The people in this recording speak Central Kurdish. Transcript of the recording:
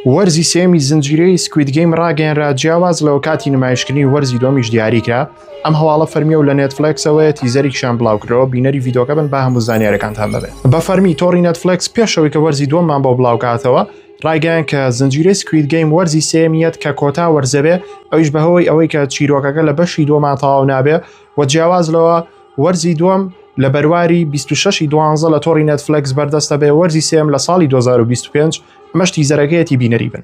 وەرزی سێیەمی زنجیرەی سکوید گەیم ڕاگەیەنرا جیاواز لەوە کاتی نمایشکردنی وەرزی دووەمیش دیاریکرا. ئەم هەواڵە فەرمیە و لە نێتفلێکسەوەیە تیزەرێکیشان بڵاوکرەوە بینەری ڤیدۆکە بن با هەموو زانیاریەکانتان ببێت. بە فەرمی تۆڕی نێتفلێکس پێشەوەی کە وەرزی دووەممان بۆ بڵاوکاتەوە ڕایگەیان کە زنجیرەی سکوید گەیم وەرزی سێیەمیەت کە کۆتا وەرزەبێ ئەویش بەهۆی ئەوەی کە چیرۆکەکە لە بەشی دووەمان تەواو نابێ و جیاواز لەوە وەرزی دووەم لە بەرواری 26 دوانزە لە تۆڕی نێتفلێکس بەردەستە بێ وەرزی سێیەم لە ساڵی 2025 مەشتی زەرەکەیەتی بینەری بن.